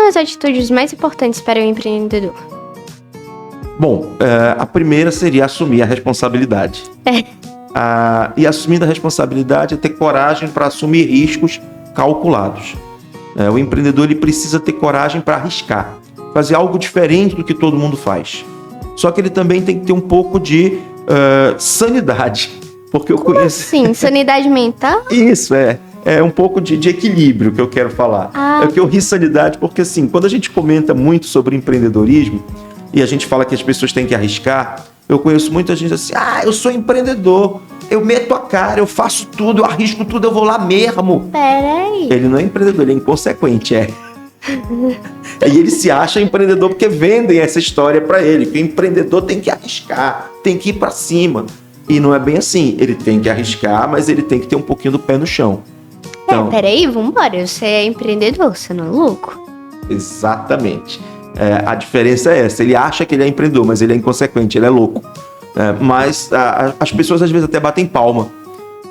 são as atitudes mais importantes para o empreendedor? Bom, a primeira seria assumir a responsabilidade. E assumindo a responsabilidade é ter coragem para assumir riscos calculados. O empreendedor ele precisa ter coragem para arriscar, fazer algo diferente do que todo mundo faz. Só que ele também tem que ter um pouco de sanidade. Porque eu conheço... Sim, sanidade mental? Isso, é um pouco de equilíbrio que eu quero falar. É que eu ri sanidade porque, assim, quando a gente comenta muito sobre empreendedorismo e a gente fala que as pessoas têm que arriscar, eu conheço muita gente assim, eu sou empreendedor, eu meto a cara, eu faço tudo, eu arrisco tudo, eu vou lá mesmo. Peraí. Ele não é empreendedor, ele é inconsequente, E ele se acha empreendedor porque vendem essa história para ele, que o empreendedor tem que arriscar, tem que ir para cima. E não é bem assim, ele tem que arriscar, mas ele tem que ter um pouquinho do pé no chão. Então, peraí, vambora, você é empreendedor, você não é louco? Exatamente. A diferença é essa, ele acha que ele é empreendedor, mas ele é inconsequente, ele é louco. Mas as pessoas às vezes até batem palma.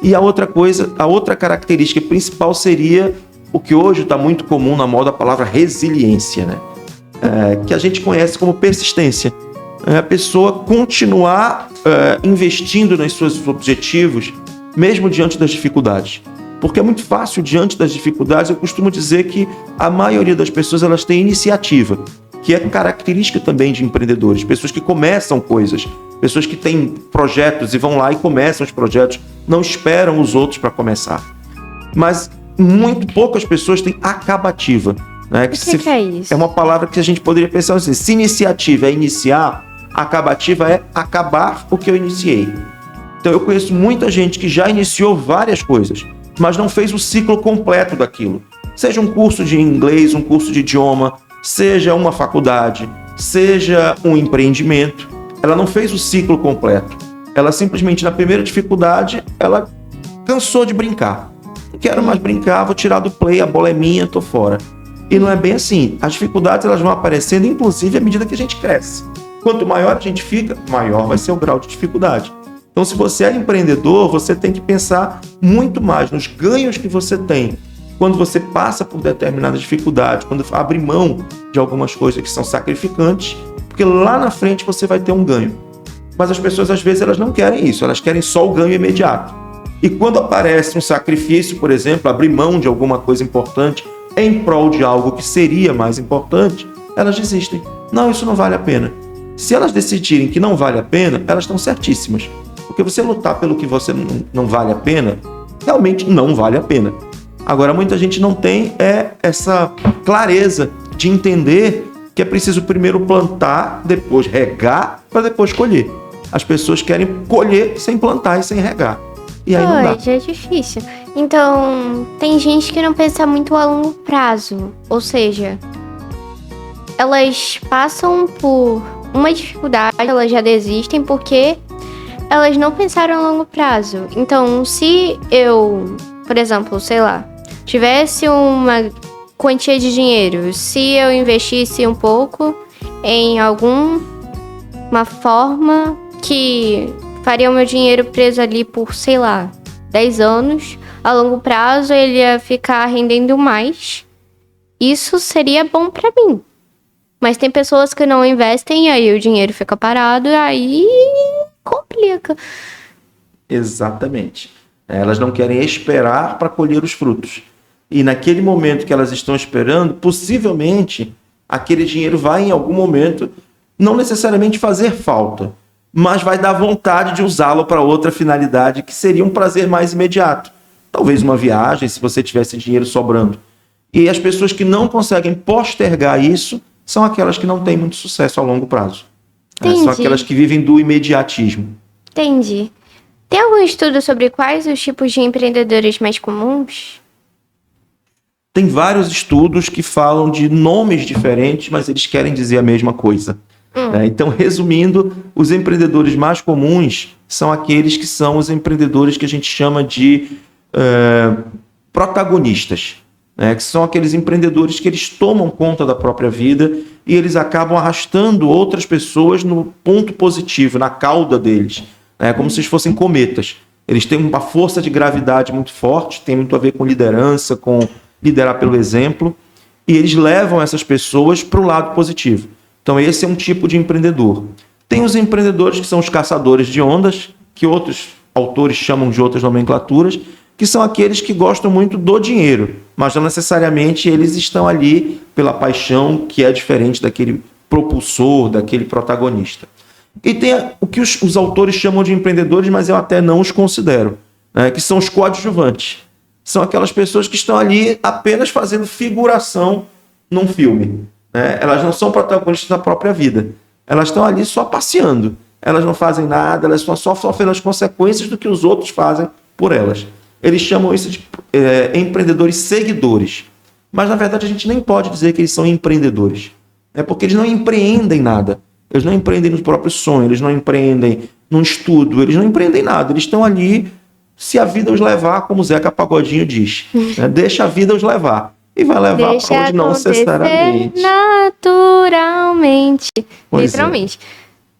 E a outra característica principal seria o que hoje está muito comum na moda, a palavra resiliência, né? Que a gente conhece como persistência. A pessoa continuar investindo nos seus objetivos, mesmo diante das dificuldades. Porque é muito fácil, diante das dificuldades, eu costumo dizer que a maioria das pessoas elas têm iniciativa, que é característica também de empreendedores, pessoas que começam coisas, pessoas que têm projetos e vão lá e começam os projetos, não esperam os outros para começar. Mas muito poucas pessoas têm acabativa. Né? O que é isso? É uma palavra que a gente poderia pensar assim, se iniciativa é iniciar, acabativa é acabar o que eu iniciei. Então eu conheço muita gente que já iniciou várias coisas, mas não fez o ciclo completo daquilo. Seja um curso de inglês, um curso de idioma, seja uma faculdade, seja um empreendimento. Ela não fez o ciclo completo. Ela simplesmente, na primeira dificuldade, ela cansou de brincar. Não quero mais brincar, vou tirar do play, a bola é minha, tô fora. E não é bem assim. As dificuldades elas vão aparecendo, inclusive, à medida que a gente cresce. Quanto maior a gente fica, maior vai ser o grau de dificuldade. Então, se você é empreendedor, você tem que pensar muito mais nos ganhos que você tem quando você passa por determinadas dificuldades, quando abre mão de algumas coisas que são sacrificantes, porque lá na frente você vai ter um ganho. Mas as pessoas, às vezes, elas não querem isso, elas querem só o ganho imediato. E quando aparece um sacrifício, por exemplo, abrir mão de alguma coisa importante em prol de algo que seria mais importante, elas desistem. Não, isso não vale a pena. Se elas decidirem que não vale a pena, elas estão certíssimas. Porque você lutar pelo que você não vale a pena, realmente não vale a pena. Agora, muita gente não tem essa clareza de entender que é preciso primeiro plantar, depois regar, para depois colher. As pessoas querem colher sem plantar e sem regar. E aí não dá. Já é difícil. Então, tem gente que não pensa muito a longo prazo. Ou seja, elas passam por uma dificuldade, elas já desistem porque elas não pensaram a longo prazo. Então, se eu, por exemplo, sei lá, tivesse uma quantia de dinheiro, se eu investisse um pouco em alguma forma que faria o meu dinheiro preso ali por, sei lá, 10 anos, a longo prazo ele ia ficar rendendo mais, isso seria bom pra mim. Mas tem pessoas que não investem e aí o dinheiro fica parado e aí complica. Exatamente. Elas não querem esperar para colher os frutos. E naquele momento que elas estão esperando, possivelmente, aquele dinheiro vai em algum momento não necessariamente fazer falta, mas vai dar vontade de usá-lo para outra finalidade que seria um prazer mais imediato. Talvez uma viagem, se você tivesse dinheiro sobrando. E as pessoas que não conseguem postergar isso são aquelas que não têm muito sucesso a longo prazo. São aquelas que vivem do imediatismo. Entendi. Tem algum estudo sobre quais os tipos de empreendedores mais comuns? Tem vários estudos que falam de nomes diferentes, mas eles querem dizer a mesma coisa. Então, resumindo, os empreendedores mais comuns são aqueles que são os empreendedores que a gente chama de protagonistas, que são aqueles empreendedores que eles tomam conta da própria vida e eles acabam arrastando outras pessoas no ponto positivo, na cauda deles, como se eles fossem cometas. Eles têm uma força de gravidade muito forte, tem muito a ver com liderança, com liderar pelo exemplo, e eles levam essas pessoas para o lado positivo. Então esse é um tipo de empreendedor. Tem os empreendedores que são os caçadores de ondas, que outros autores chamam de outras nomenclaturas, que são aqueles que gostam muito do dinheiro, mas não necessariamente eles estão ali pela paixão que é diferente daquele propulsor, daquele protagonista. E tem o que os autores chamam de empreendedores, mas eu até não os considero, né, que são os coadjuvantes. São aquelas pessoas que estão ali apenas fazendo figuração num filme, né? Elas não são protagonistas da própria vida. Elas estão ali só passeando. Elas não fazem nada, elas só sofrem as consequências do que os outros fazem por elas. Eles chamam isso de empreendedores seguidores. Mas, na verdade, a gente nem pode dizer que eles são empreendedores. É porque eles não empreendem nada. Eles não empreendem no próprio sonho, eles não empreendem no estudo, eles não empreendem nada. Eles estão ali, se a vida os levar, como o Zeca Pagodinho diz. Né? Deixa a vida os levar. E vai levar para onde não necessariamente. Naturalmente. Pois literalmente. É.